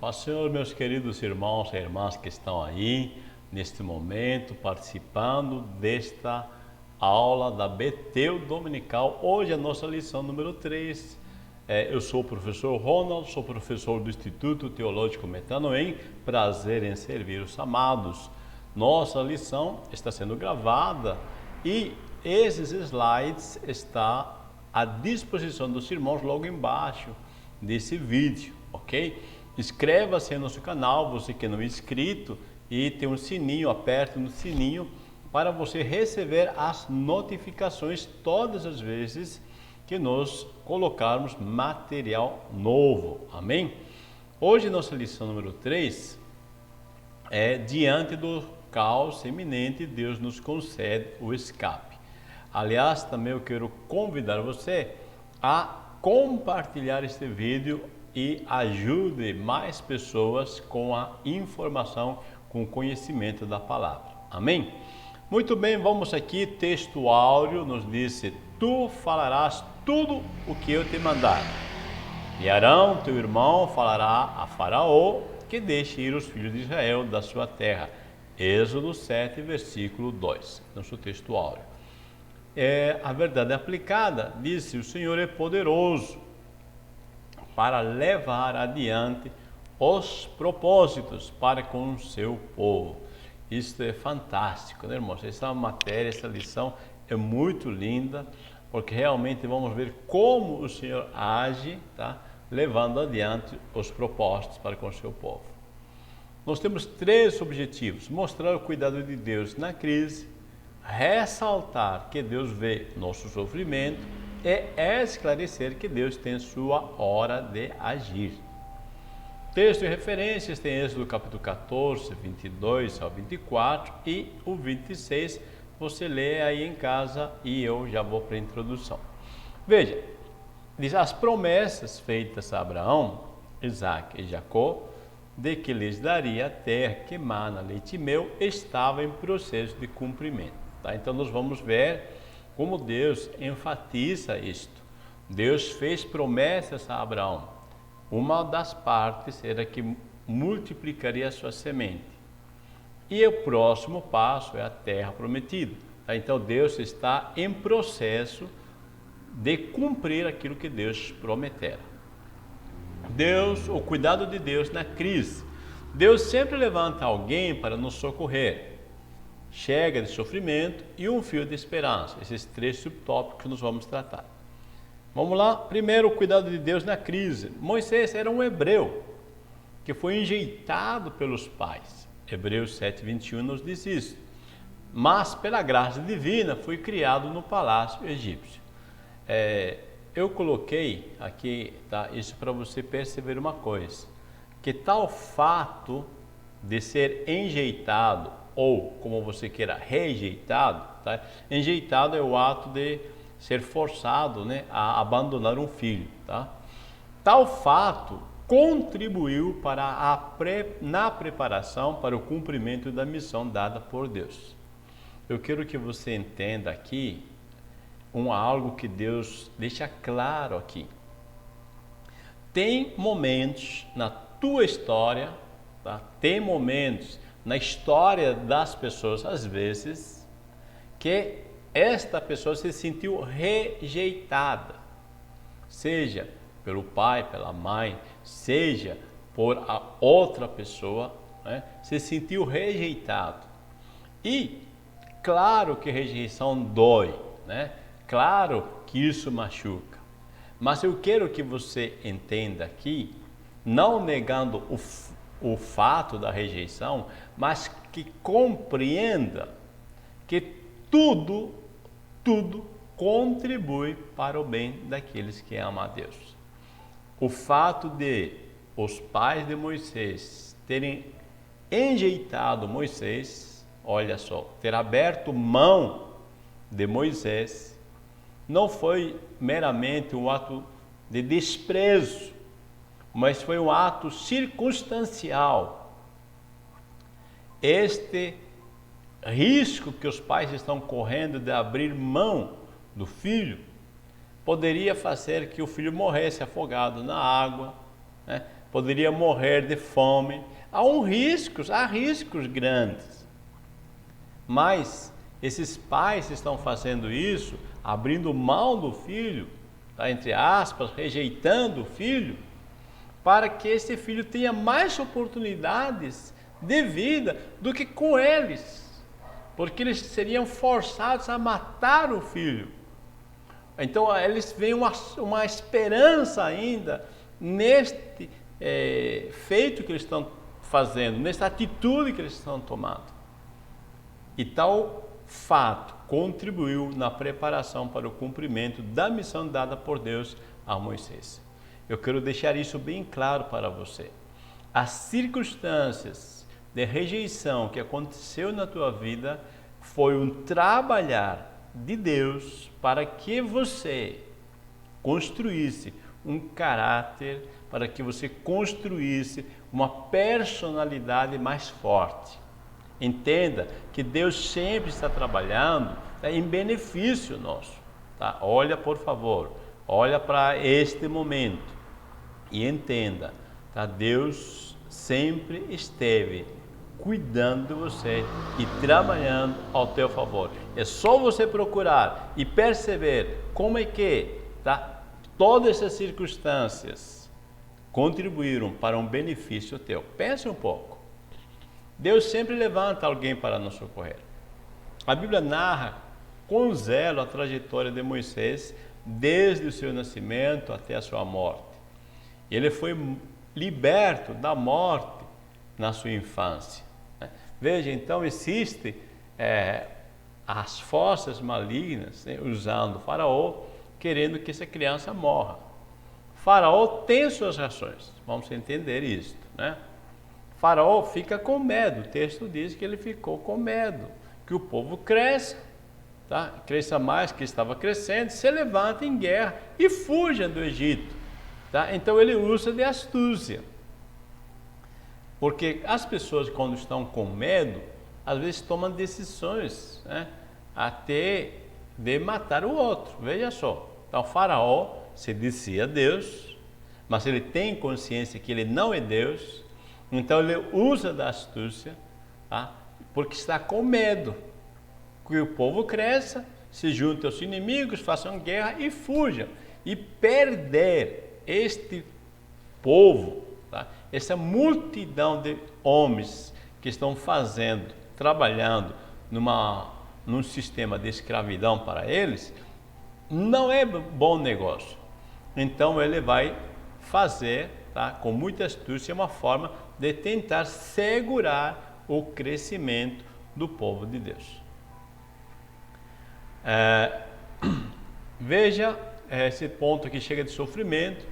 Paz Senhor, meus queridos irmãos e irmãs que estão aí, neste momento, participando desta aula da Betel Dominical. Hoje é a nossa lição número 3. Eu sou o professor Ronald, sou professor do Instituto Teológico Metanoem, prazer em servir os amados. Nossa lição está sendo gravada e esses slides estão à disposição dos irmãos logo embaixo desse vídeo, ok? Inscreva-se no nosso canal, você que não é inscrito, e tem um sininho, aperte no sininho para você receber as notificações todas as vezes que nós colocarmos material novo, amém? Hoje nossa lição número 3 é diante do caos iminente, Deus nos concede o escape. Aliás, também eu quero convidar você a compartilhar este vídeo e ajude mais pessoas com a informação, com o conhecimento da palavra. Amém? Muito bem, vamos aqui, texto áureo nos disse: tu falarás tudo o que eu te mandar. E Arão, teu irmão, falará a Faraó que deixe ir os filhos de Israel da sua terra. Êxodo 7, versículo 2, nosso texto áureo. A verdade aplicada, disse: o Senhor é poderoso para levar adiante os propósitos para com o seu povo. Isto é fantástico, né, irmãos? Essa matéria, essa lição é muito linda, porque realmente vamos ver como o Senhor age, tá? Levando adiante os propósitos para com o seu povo. Nós temos 3 objetivos: mostrar o cuidado de Deus na crise, ressaltar que Deus vê nosso sofrimento e esclarecer que Deus tem sua hora de agir. Texto e referências tem Êxodo capítulo 14, 22 ao 24 e o 26, você lê aí em casa e eu já vou para a introdução. Veja, diz: as promessas feitas a Abraão, Isaque e Jacó, de que lhes daria a terra que mana leite e mel, estava em processo de cumprimento. Tá? Então nós vamos ver como Deus enfatiza isto. Deus fez promessas a Abraão. Uma das partes era que multiplicaria a sua semente. E o próximo passo é a terra prometida. Tá? Então Deus está em processo de cumprir aquilo que Deus prometera. O cuidado de Deus na crise. Deus sempre levanta alguém para nos socorrer. Chega de sofrimento e um fio de esperança. Esses 3 subtópicos nós vamos tratar. Vamos lá. Primeiro, o cuidado de Deus na crise. Moisés era um hebreu que foi enjeitado pelos pais. Hebreus 7, 21 nos diz isso. Mas pela graça divina foi criado no palácio egípcio. Eu coloquei aqui, tá, isso para você perceber uma coisa, que tal fato de ser enjeitado, ou como você queira, rejeitado, tá? Enjeitado é o ato de ser forçado, né, a abandonar um filho, tá? Tal fato contribuiu na preparação para o cumprimento da missão dada por Deus. Eu quero que você entenda aqui algo que Deus deixa claro aqui. Tem momentos na tua história, tá? Tem momentos na história das pessoas, às vezes, que esta pessoa se sentiu rejeitada, seja pelo pai, pela mãe, seja por a outra pessoa, né? Se sentiu rejeitado. E claro que rejeição dói, né? Claro que isso machuca. Mas eu quero que você entenda aqui, não negando o fato da rejeição, mas que compreenda que tudo contribui para o bem daqueles que amam a Deus. O fato de os pais de Moisés terem enjeitado Moisés, olha só, ter aberto mão de Moisés, não foi meramente um ato de desprezo, mas foi um ato circunstancial. Este risco que os pais estão correndo de abrir mão do filho poderia fazer que o filho morresse afogado na água, né? poderia morrer de fome. Há riscos grandes. Mas esses pais estão fazendo isso, abrindo mão do filho, tá, entre aspas, rejeitando o filho, para que esse filho tenha mais oportunidades de vida do que com eles, porque eles seriam forçados a matar o filho. Então eles veem uma esperança ainda neste feito que eles estão fazendo, nessa atitude que eles estão tomando. E tal fato contribuiu na preparação para o cumprimento da missão dada por Deus a Moisés. Eu quero deixar isso bem claro para você. As circunstâncias de rejeição que aconteceu na tua vida foi um trabalhar de Deus para que você construísse um caráter, para que você construísse uma personalidade mais forte. Entenda que Deus sempre está trabalhando em benefício nosso. Tá? Olha, por favor, olha para este momento e entenda, tá? Deus sempre esteve cuidando de você e trabalhando ao teu favor. É só você procurar e perceber como é que, tá, todas essas circunstâncias contribuíram para um benefício teu. Pense um pouco. Deus sempre levanta alguém para nos socorrer. A Bíblia narra com zelo a trajetória de Moisés desde o seu nascimento até a sua morte. Ele foi liberto da morte na sua infância. Veja, então existem as forças malignas, né, usando o faraó, querendo que essa criança morra. O faraó tem suas razões, vamos entender isso, né? O faraó fica com medo, o texto diz que ele ficou com medo, que o povo cresça, tá? Cresça mais que estava crescendo, se levanta em guerra e fuja do Egito. Tá? Então ele usa de astúcia. Porque as pessoas, quando estão com medo, às vezes tomam decisões, né, até de matar o outro. Veja só. Então, o faraó se dizia Deus, mas ele tem consciência que ele não é Deus, então ele usa da astúcia, tá, porque está com medo que o povo cresça, se junte aos inimigos, façam guerra e fujam. E perder este povo, tá, essa multidão de homens que estão trabalhando num sistema de escravidão para eles, não é bom negócio. Então ele vai fazer, tá, com muita astúcia, uma forma de tentar segurar o crescimento do povo de Deus. Veja esse ponto que chega de sofrimento.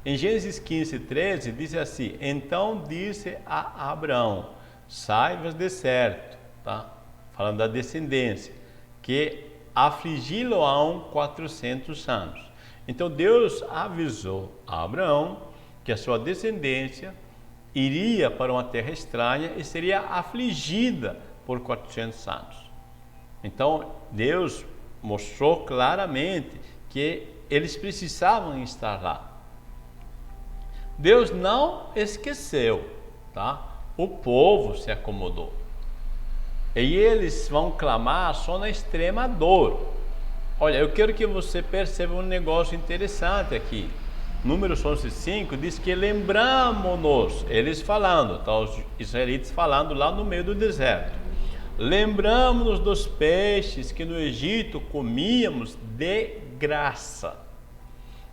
Em Gênesis 15:13 diz assim: então disse a Abraão, saibas de certo, tá? Falando da descendência, que afligi-lo-ão 400 anos. Então Deus avisou a Abraão que a sua descendência iria para uma terra estranha e seria afligida por 400 anos. Então Deus mostrou claramente que eles precisavam estar lá. Deus não esqueceu, tá? O povo se acomodou. E eles vão clamar só na extrema dor. Olha, eu quero que você perceba um negócio interessante aqui. Números 11:5 diz que lembramos-nos, eles falando, tá? Os israelitas falando lá no meio do deserto. Lembramos-nos dos peixes que no Egito comíamos de graça,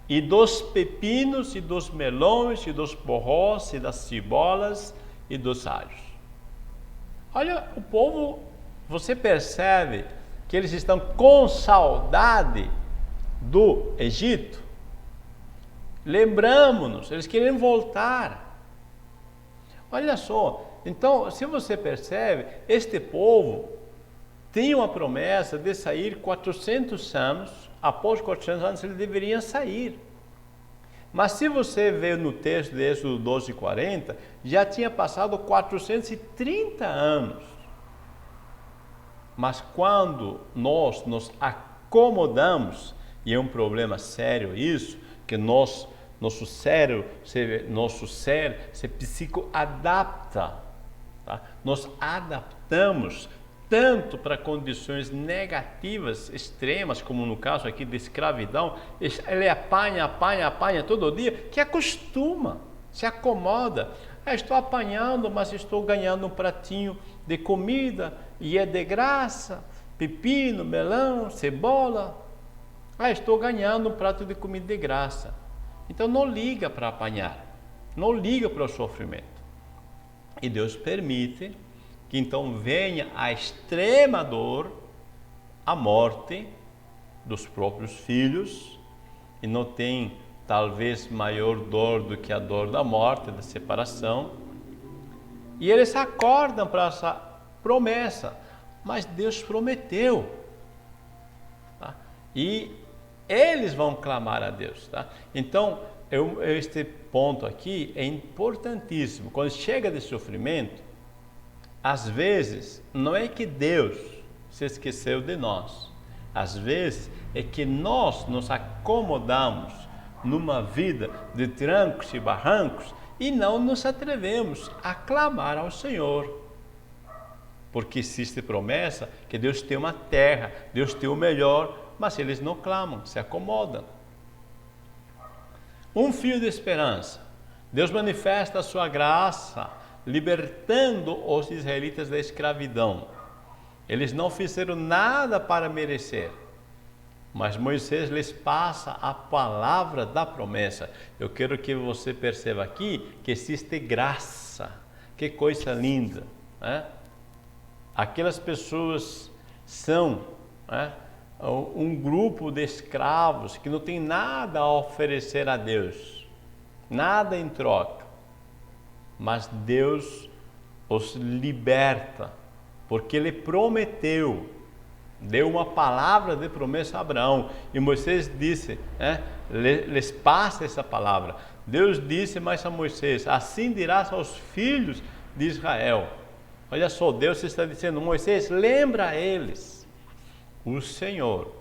e dos pepinos, e dos melões, e dos porrós, e das cebolas, e dos alhos. Olha, o povo, você percebe que eles estão com saudade do Egito? Lembramos-nos, eles querem voltar. Olha só, então, se você percebe, este povo tem uma promessa de sair 400 anos, após 400 anos eles deveriam sair. Mas se você vê no texto de Êxodo 12:40, já tinha passado 430 anos. Mas quando nós nos acomodamos, e é um problema sério isso, que nós nosso ser se psicoadapta. Tá? Nós adaptamos tanto para condições negativas, extremas, como no caso aqui de escravidão. Ele apanha todo dia, que acostuma, se acomoda. Estou apanhando, mas estou ganhando um pratinho de comida e é de graça, pepino, melão, cebola. Estou ganhando um prato de comida de graça. Então não liga para apanhar, não liga para o sofrimento. E Deus permite que então venha a extrema dor, a morte dos próprios filhos, e não tem talvez maior dor do que a dor da morte, da separação. E eles acordam para essa promessa, mas Deus prometeu. Tá? E eles vão clamar a Deus. Tá? Então, este ponto aqui é importantíssimo. Quando chega de sofrimento, às vezes, não é que Deus se esqueceu de nós. Às vezes, é que nós nos acomodamos numa vida de trancos e barrancos e não nos atrevemos a clamar ao Senhor. Porque existe promessa que Deus tem uma terra, Deus tem o melhor, mas eles não clamam, se acomodam. Um fio de esperança. Deus manifesta a sua graça, libertando os israelitas da escravidão. Eles não fizeram nada para merecer, mas Moisés lhes passa a palavra da promessa. Eu quero que você perceba aqui que existe graça. Que coisa linda, né? Aquelas pessoas são, né, um grupo de escravos que não tem nada a oferecer a Deus, nada em troca, mas Deus os liberta, porque Ele prometeu, deu uma palavra de promessa a Abraão, e Moisés disse, lhes passa essa palavra. Deus disse mais a Moisés: assim dirás aos filhos de Israel. Olha só, Deus está dizendo: Moisés, lembra a eles, o Senhor,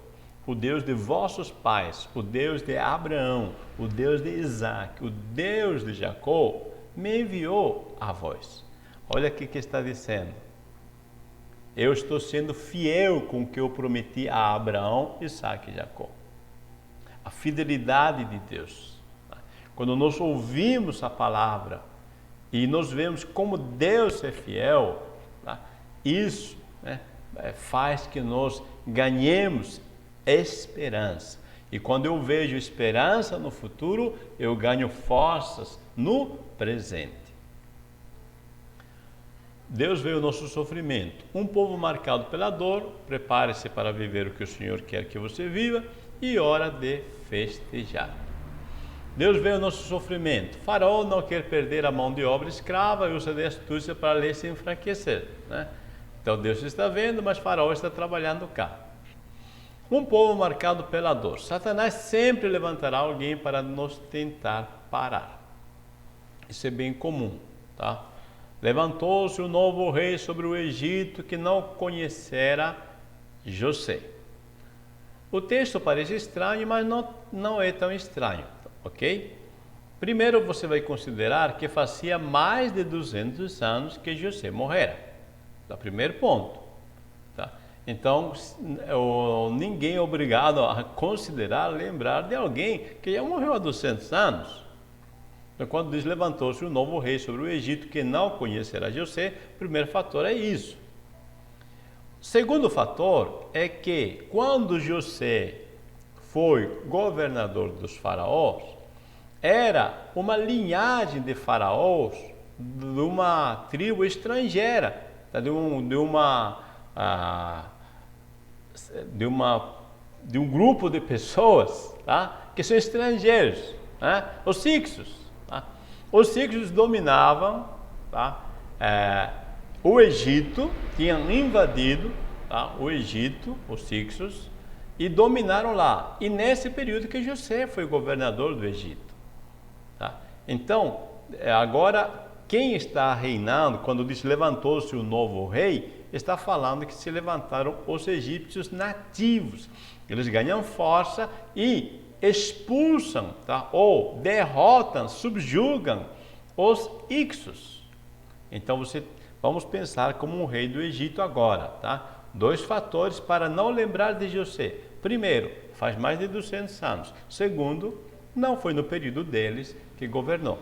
o Deus de vossos pais, o Deus de Abraão, o Deus de Isaac, o Deus de Jacó, me enviou a vós. Olha o que está dizendo. Eu estou sendo fiel com o que eu prometi a Abraão, Isaac e Jacó. A fidelidade de Deus. Quando nós ouvimos a palavra e nós vemos como Deus é fiel, isso faz que nós ganhemos esperança. E quando eu vejo esperança no futuro, eu ganho forças no presente. Deus veio ao nosso sofrimento. Um povo marcado pela dor, prepare-se para viver o que o Senhor quer que você viva, e hora de festejar. Deus veio ao nosso sofrimento. Faraó não quer perder a mão de obra escrava e usa de astúcia para lhe se enfraquecer, né? Então Deus está vendo, mas Faraó está trabalhando cá. Um povo marcado pela dor. Satanás sempre levantará alguém para nos tentar parar. Isso é bem comum, tá? Levantou-se um novo rei sobre o Egito que não conhecera José. O texto parece estranho, mas não é tão estranho, ok? Primeiro você vai considerar que fazia mais de 200 anos que José morrera. É primeiro ponto. Tá? Então, ninguém é obrigado a considerar, lembrar de alguém que já morreu há 200 anos. Então, quando diz levantou-se um novo rei sobre o Egito que não conhecerá José, o primeiro fator é isso. O segundo fator é que quando José foi governador dos faraós, era uma linhagem de faraós de uma tribo estrangeira, de um grupo de pessoas, tá? Que são estrangeiros, né? Os Hicsos. Tá? Os Hicsos dominavam, tá? O Egito, tinham invadido, tá? O Egito, os Hicsos, e dominaram lá. E nesse período que José foi governador do Egito. Tá? Então, agora, quem está reinando, quando diz levantou-se o novo rei, está falando que se levantaram os egípcios nativos. Eles ganham força e expulsam, tá? Ou derrotam, subjugam os Ixos. Então vamos pensar como um rei do Egito agora, tá? 2 fatores para não lembrar de José. Primeiro, faz mais de 200 anos. Segundo, não foi no período deles que governou.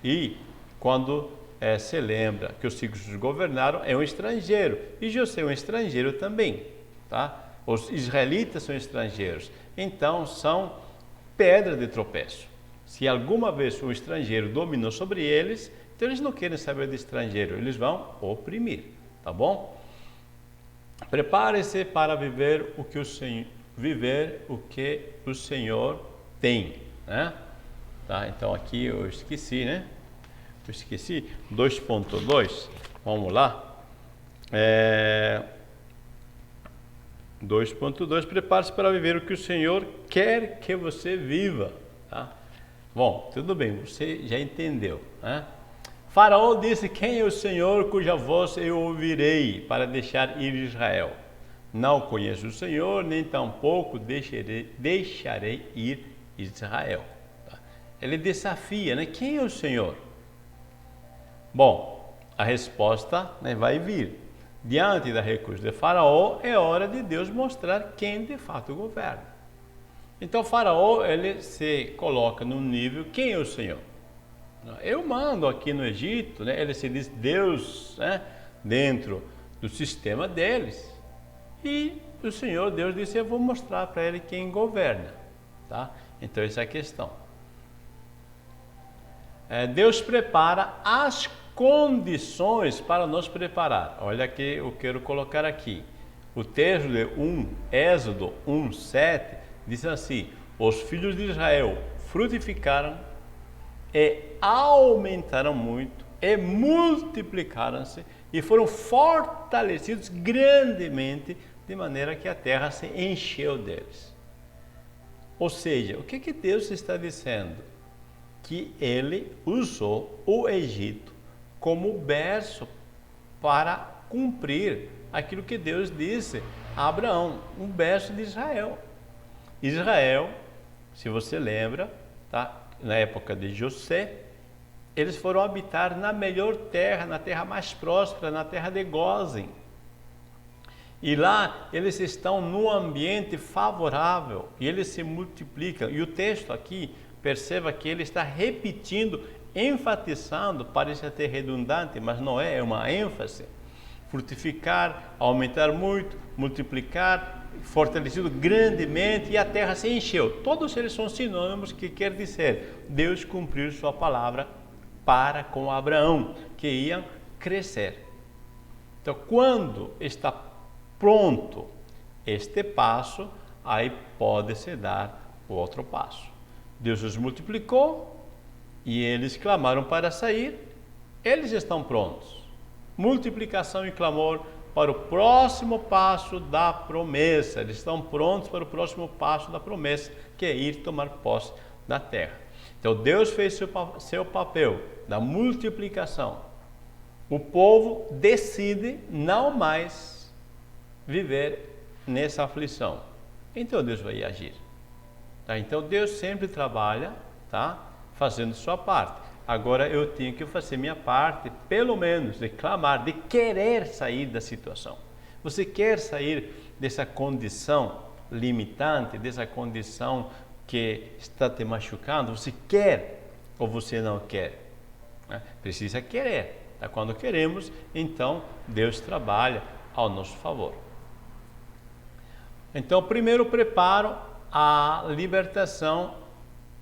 E quando se lembra que os Ixos governaram, é um estrangeiro. E José é um estrangeiro também, tá? Os israelitas são estrangeiros. Então, são pedra de tropeço. Se alguma vez um estrangeiro dominou sobre eles, então eles não querem saber de estrangeiro, eles vão oprimir, tá bom? Prepare-se para viver o que o Senhor tem, né? Tá? Então aqui eu esqueci, né? 2.2, vamos lá. 2.2, prepare-se para viver o que o Senhor quer que você viva, tá? Bom, tudo bem, você já entendeu, né? Faraó disse: quem é o Senhor cuja voz eu ouvirei para deixar ir Israel? Não conheço o Senhor, nem tampouco deixarei ir Israel. Tá? Ele desafia, né? Quem é o Senhor? Bom, a resposta, né, vai vir. Diante da recusa de Faraó, é hora de Deus mostrar quem de fato governa. Então Faraó, ele se coloca no nível: quem é o Senhor? Eu mando aqui no Egito, né? Ele se diz Deus, né? Dentro do sistema deles. E o Senhor, Deus, disse: eu vou mostrar para ele quem governa, tá? Então essa é a questão. Deus prepara as condições para nos preparar. Olha que eu quero colocar aqui. O texto de Êxodo 1:7 diz assim: os filhos de Israel frutificaram e aumentaram muito e multiplicaram-se e foram fortalecidos grandemente, de maneira que a terra se encheu deles. Ou seja, o que Deus está dizendo? Que ele usou o Egito como berço para cumprir aquilo que Deus disse a Abraão, um berço de Israel. Israel, se você lembra, tá? Na época de José, eles foram habitar na melhor terra, na terra mais próspera, na terra de Gósen. E lá eles estão num ambiente favorável e eles se multiplicam. E o texto aqui, perceba que ele está repetindo, enfatizando, parece até redundante, mas não é uma ênfase. Frutificar, aumentar muito, multiplicar, fortalecido grandemente e a terra se encheu. Todos eles são sinônimos que quer dizer Deus cumpriu sua palavra para com Abraão, que iam crescer. Então, quando está pronto este passo, aí pode-se dar o outro passo. Deus os multiplicou e eles clamaram para sair, eles estão prontos. Multiplicação e clamor para o próximo passo da promessa. Eles estão prontos para o próximo passo da promessa, que é ir tomar posse da terra. Então Deus fez seu papel da multiplicação. O povo decide não mais viver nessa aflição. Então Deus vai agir. Tá? Então Deus sempre trabalha, tá? Fazendo sua parte. Agora eu tenho que fazer minha parte, pelo menos de clamar, de querer sair da situação. Você quer sair dessa condição limitante, dessa condição que está te machucando? Você quer ou você não quer? Precisa querer. Tá? Quando queremos, então Deus trabalha ao nosso favor. Então, primeiro preparo, a libertação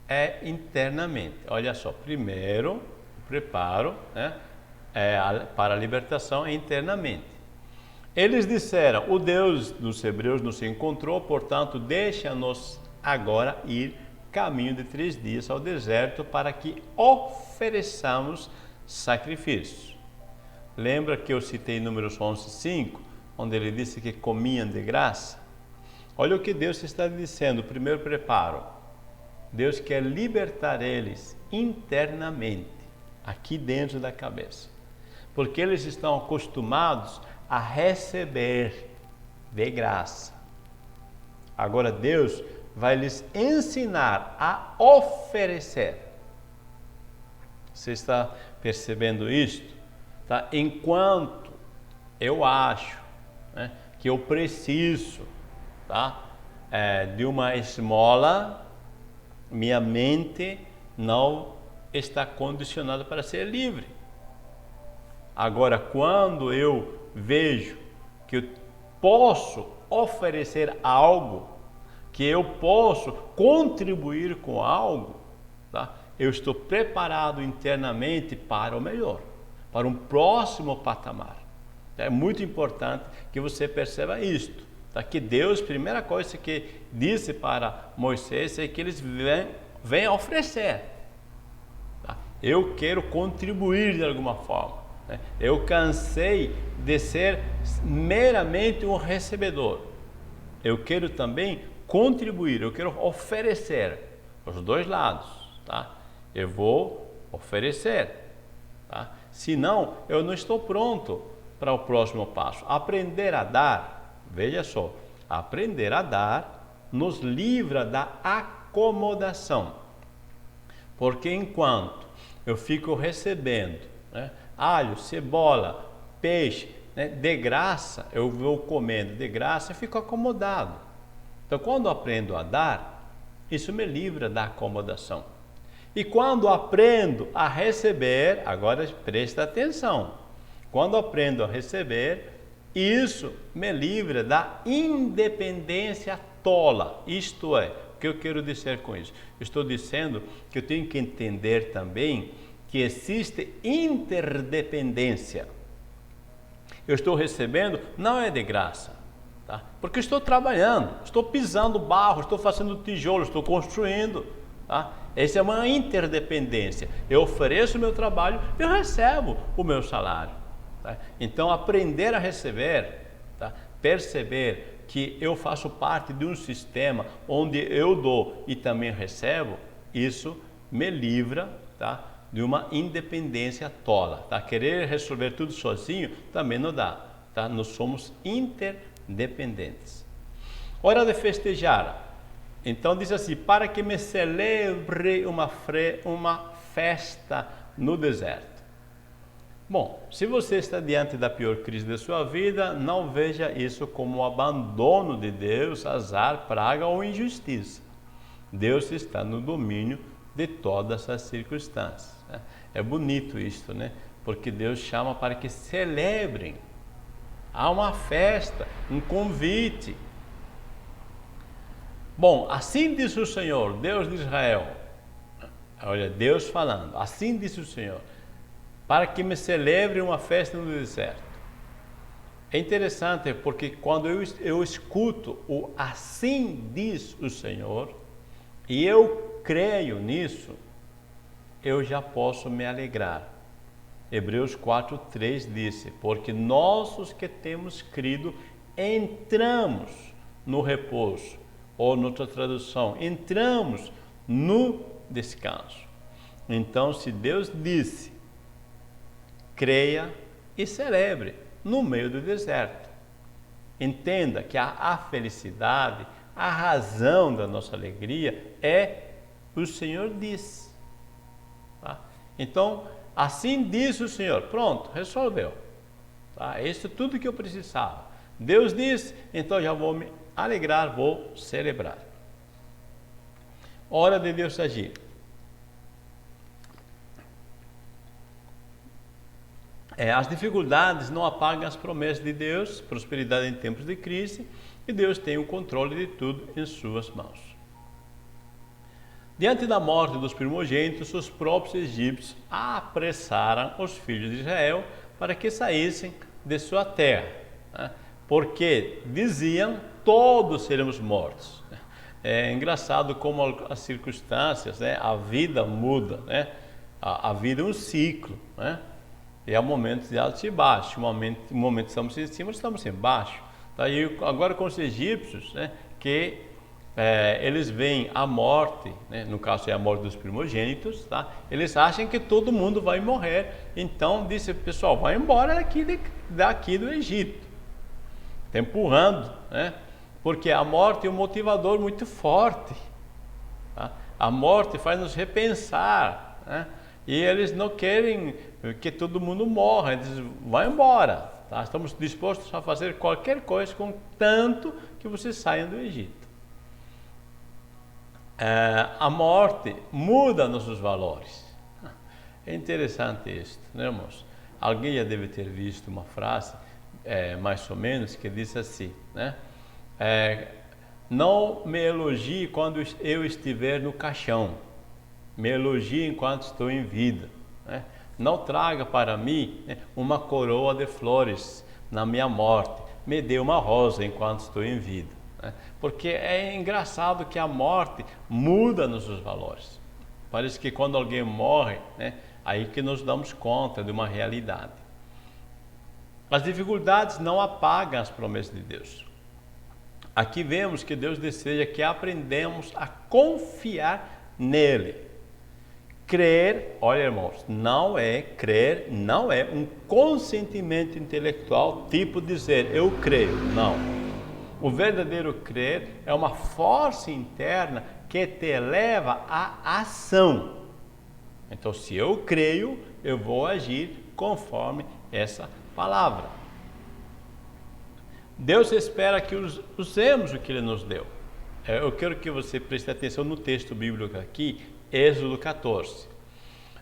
é internamente. Olha só, primeiro preparo, né, para a libertação é internamente. Eles disseram: o Deus dos hebreus nos encontrou, portanto deixa-nos agora ir caminho de 3 dias ao deserto para que ofereçamos sacrifícios. Lembra que eu citei Números 11:5, onde ele disse que comiam de graça? Olha o que Deus está dizendo, o primeiro preparo. Deus quer libertar eles internamente, aqui dentro da cabeça. Porque eles estão acostumados a receber de graça. Agora Deus vai lhes ensinar a oferecer. Você está percebendo isto? Tá? Enquanto eu acho, né, que eu preciso, tá, de uma esmola, minha mente não está condicionada para ser livre. Agora, quando eu vejo que eu posso oferecer algo, que eu posso contribuir com algo, tá? Eu estou preparado internamente para o melhor, para um próximo patamar. É muito importante que você perceba isto, tá? Que Deus, primeira coisa que disse para Moisés é que eles vêm oferecer. Tá? Eu quero contribuir de alguma forma. Né? Eu cansei de ser meramente um recebedor. Eu quero também contribuir, eu quero oferecer, os dois lados, tá? Eu vou oferecer, tá? Senão, eu não estou pronto para o próximo passo. Aprender a dar, veja só, aprender a dar nos livra da acomodação. Porque enquanto eu fico recebendo, né, alho, cebola, peixe, né, de graça, eu vou comendo de graça e fico acomodado. Então, quando aprendo a dar, isso me livra da acomodação. E quando aprendo a receber, agora presta atenção, quando aprendo a receber, isso me livra da independência tola. Isto é, o que eu quero dizer com isso? Eu estou dizendo que eu tenho que entender também que existe interdependência. Eu estou recebendo, não é de graça. Tá? Porque estou trabalhando, estou pisando barro, estou fazendo tijolo, estou construindo. Tá? Essa é uma interdependência. Eu ofereço o meu trabalho, eu recebo o meu salário. Tá? Então, aprender a receber, tá? Perceber que eu faço parte de um sistema onde eu dou e também recebo, isso me livra, tá? De uma independência tola. Tá? Querer resolver tudo sozinho também não dá. Tá? Nós somos interdependentes. Hora de festejar. Então diz assim, para que me celebre uma festa no deserto. Bom, se você está diante da pior crise da sua vida, não veja isso como um abandono de Deus, azar, praga ou injustiça. Deus está no domínio de todas as circunstâncias. É bonito isso, né? Porque Deus chama para que celebrem. Há uma festa, um convite. Bom, assim diz o Senhor, Deus de Israel. Olha, Deus falando, assim diz o Senhor, para que me celebre uma festa no deserto. É interessante porque quando eu escuto o assim diz o Senhor, e eu creio nisso, eu já posso me alegrar. Hebreus 4:3 disse, porque nós os que temos crido, entramos no repouso. Ou noutra tradução, entramos no descanso. Então, se Deus disse, creia e celebre no meio do deserto. Entenda que a felicidade, a razão da nossa alegria é o Senhor diz. Tá? Então, assim diz o Senhor. Pronto, resolveu. Tá? Isso é tudo que eu precisava. Deus disse, então já vou me alegrar, vou celebrar. Hora de Deus agir. As dificuldades não apagam as promessas de Deus, prosperidade em tempos de crise, e Deus tem o controle de tudo em suas mãos. Diante da morte dos primogênitos, os próprios egípcios apressaram os filhos de Israel para que saíssem de sua terra, né? Porque diziam, todos seremos mortos. É engraçado como as circunstâncias, né? A vida muda, né? A vida é um ciclo, né? E há momentos de altos e baixos, um momento estamos em cima, estamos embaixo. Tá? E agora com os egípcios, né? Que eles veem a morte, né? No caso é a morte dos primogênitos, tá? Eles acham que todo mundo vai morrer, então disse, pessoal, vai embora daqui do Egito. Está empurrando, né? Porque a morte é um motivador muito forte. Tá? A morte faz nos repensar, né? E eles não querem que todo mundo morra, eles vão embora. Tá? Estamos dispostos a fazer qualquer coisa, contanto que vocês saiam do Egito. A morte muda nossos valores. É interessante isso, né, irmãos? Alguém já deve ter visto uma frase, mais ou menos, que diz assim, né? Não me elogie quando eu estiver no caixão, me elogie enquanto estou em vida, né? Não traga para mim, né, uma coroa de flores na minha morte, me dê uma rosa enquanto estou em vida, né? Porque é engraçado que a morte muda nossos valores. Parece que quando alguém morre, né, aí que nos damos conta de uma realidade. As dificuldades não apagam as promessas de Deus. Aqui vemos que Deus deseja que aprendamos a confiar nele. Crer, olha, irmãos, crer não é um consentimento intelectual, tipo dizer eu creio, não. O verdadeiro crer é uma força interna que te leva à ação. Então, se eu creio, eu vou agir conforme essa palavra. Deus espera que usemos o que Ele nos deu. Eu quero que você preste atenção no texto bíblico aqui, Êxodo 14.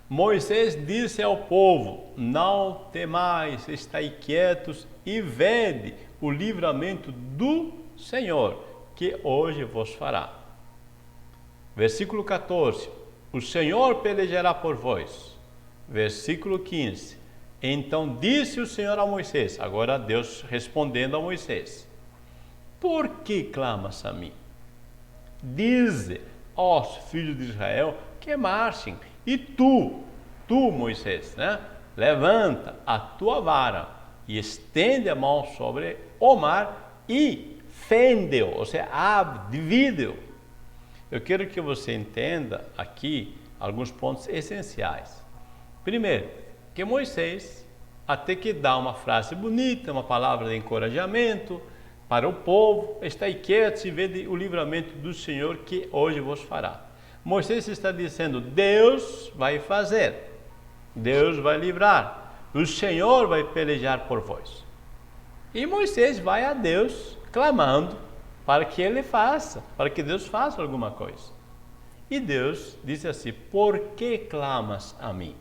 Moisés disse ao povo: não temais, estai quietos e vede o livramento do Senhor, que hoje vos fará. Versículo 14. O Senhor pelejará por vós. Versículo 15. Então disse o Senhor a Moisés, agora Deus respondendo a Moisés: por que clamas a mim? Dize aos filhos de Israel que marchem, e tu Moisés, né? Levanta a tua vara e estende a mão sobre o mar e fende-o, ou seja, divide-o. Eu quero que você entenda aqui alguns pontos essenciais. Primeiro, que Moisés até que dá uma frase bonita, uma palavra de encorajamento para o povo: estai quietos e vede o livramento do Senhor que hoje vos fará. Moisés está dizendo: Deus vai fazer, Deus vai livrar, o Senhor vai pelejar por vós. E Moisés vai a Deus clamando para que Ele faça, para que Deus faça alguma coisa. E Deus disse assim: por que clamas a mim?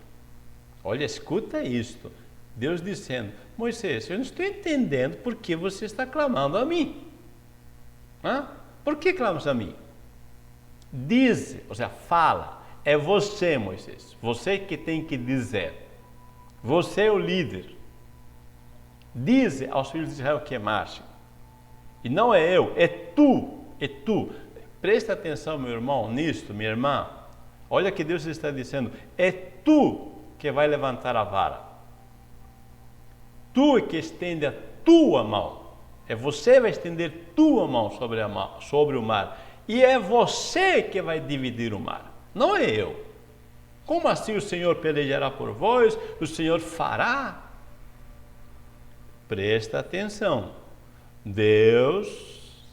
Olha, escuta isto. Deus dizendo: Moisés, eu não estou entendendo por que você está clamando a mim. Por que clamas a mim? Diz, ou seja, fala. É você, Moisés. Você que tem que dizer. Você é o líder. Diz aos filhos de Israel que marchem. E não é eu, é tu. É tu. Presta atenção, meu irmão, nisto, minha irmã. Olha que Deus está dizendo: é tu que vai levantar a vara. Tu é que estende a tua mão. É você que vai estender tua mão sobre o mar. E é você que vai dividir o mar. Não é eu. Como assim o Senhor pelejará por vós? O Senhor fará? Presta atenção. Deus,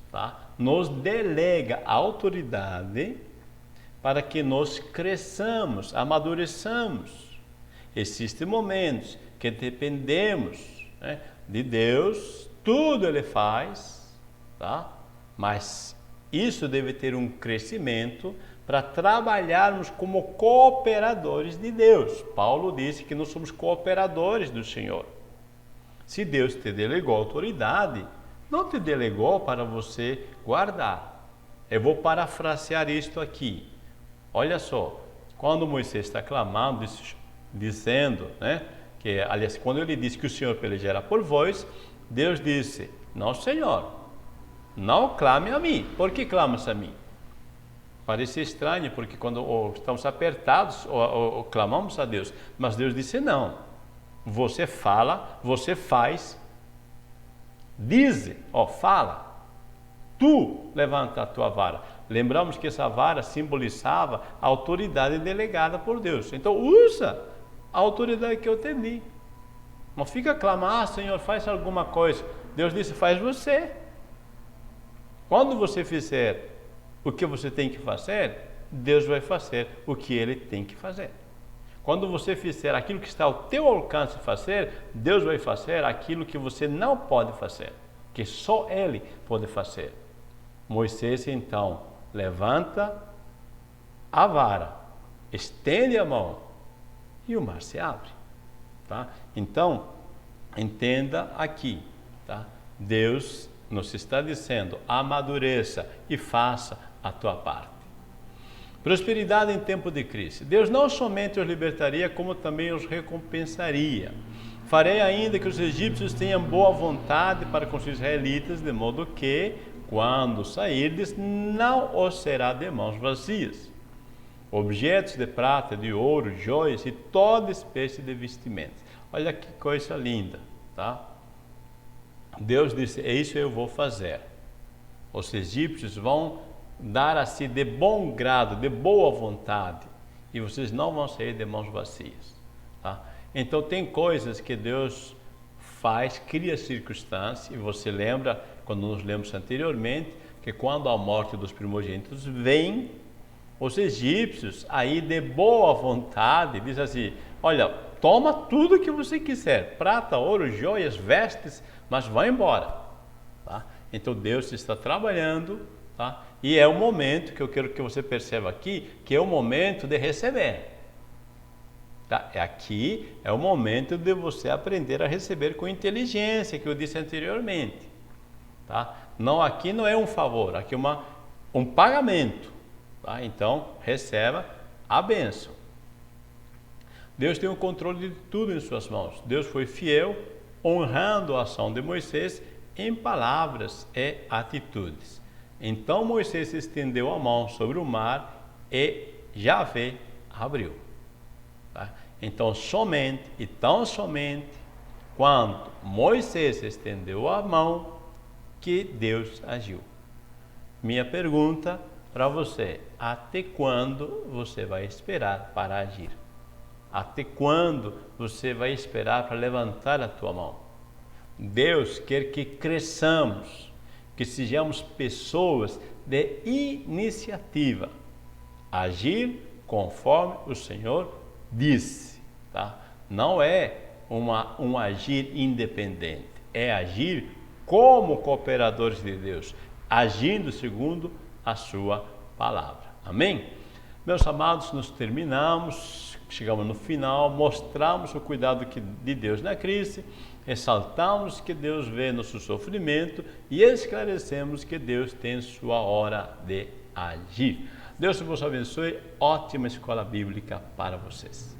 nos delega a autoridade para que nós cresçamos, amadureçamos. Existem momentos que dependemos, né, de Deus, tudo Ele faz, mas isso deve ter um crescimento para trabalharmos como cooperadores de Deus. Paulo disse que nós somos cooperadores do Senhor. Se Deus te delegou autoridade, não te delegou para você guardar. Eu vou parafrasear isto aqui. Olha só, quando Moisés está clamando, dizendo, né, que, aliás, quando ele disse que o Senhor pelejará por vós, Deus disse: não, Senhor, não clame a mim. Por que clamas a mim? Parece estranho, porque quando estamos apertados, ou clamamos a Deus, mas Deus disse: não, você fala, você faz, diz, fala, tu levanta a tua vara. Lembramos que essa vara simbolizava a autoridade delegada por Deus. Então usa a autoridade que eu te di. Não fica a clamar: Senhor, faz alguma coisa. Deus disse: faz você. Quando você fizer o que você tem que fazer, Deus vai fazer o que Ele tem que fazer. Quando você fizer aquilo que está ao teu alcance fazer, Deus vai fazer aquilo que você não pode fazer, que só Ele pode fazer. Moisés, então, levanta a vara, estende a mão e o mar se abre. Tá? Então, entenda aqui, tá? Deus nos está dizendo, amadureça e faça a tua parte. Prosperidade em tempo de crise. Deus não somente os libertaria, como também os recompensaria. Farei ainda que os egípcios tenham boa vontade para com os israelitas, de modo que, quando sairdes, não os será de mãos vazias. Objetos de prata, de ouro, joias e toda espécie de vestimentas. Olha que coisa linda, tá? Deus disse, é isso que eu vou fazer. Os egípcios vão dar a si de bom grado, de boa vontade, e vocês não vão sair de mãos vazias. Tá? Então tem coisas que Deus faz, cria circunstâncias, e você lembra, quando nos lemos anteriormente, que quando a morte dos primogênitos vem, os egípcios aí de boa vontade, diz assim, olha, toma tudo que você quiser, prata, ouro, joias, vestes, mas vai embora. Tá? Então Deus está trabalhando, tá? E é o momento que eu quero que você perceba aqui, que é o momento de receber. Tá? Aqui é o momento de você aprender a receber com inteligência, que eu disse anteriormente. Tá? Não, aqui não é um favor, aqui é um pagamento. Tá? Então, receba a bênção. Deus tem o controle de tudo em suas mãos. Deus foi fiel, honrando a ação de Moisés em palavras e atitudes. Então Moisés estendeu a mão sobre o mar e Javé abriu. Tá? Então somente e tão somente quando Moisés estendeu a mão que Deus agiu. Minha pergunta para você, até quando você vai esperar para agir? Até quando você vai esperar para levantar a tua mão? Deus quer que cresçamos, que sejamos pessoas de iniciativa, agir conforme o Senhor disse, tá? Não é um agir independente, é agir como cooperadores de Deus, agindo segundo a sua palavra. Amém? Meus amados, nós terminamos, chegamos no final, mostramos o cuidado de Deus na crise, ressaltamos que Deus vê nosso sofrimento e esclarecemos que Deus tem sua hora de agir. Deus vos abençoe, ótima escola bíblica para vocês.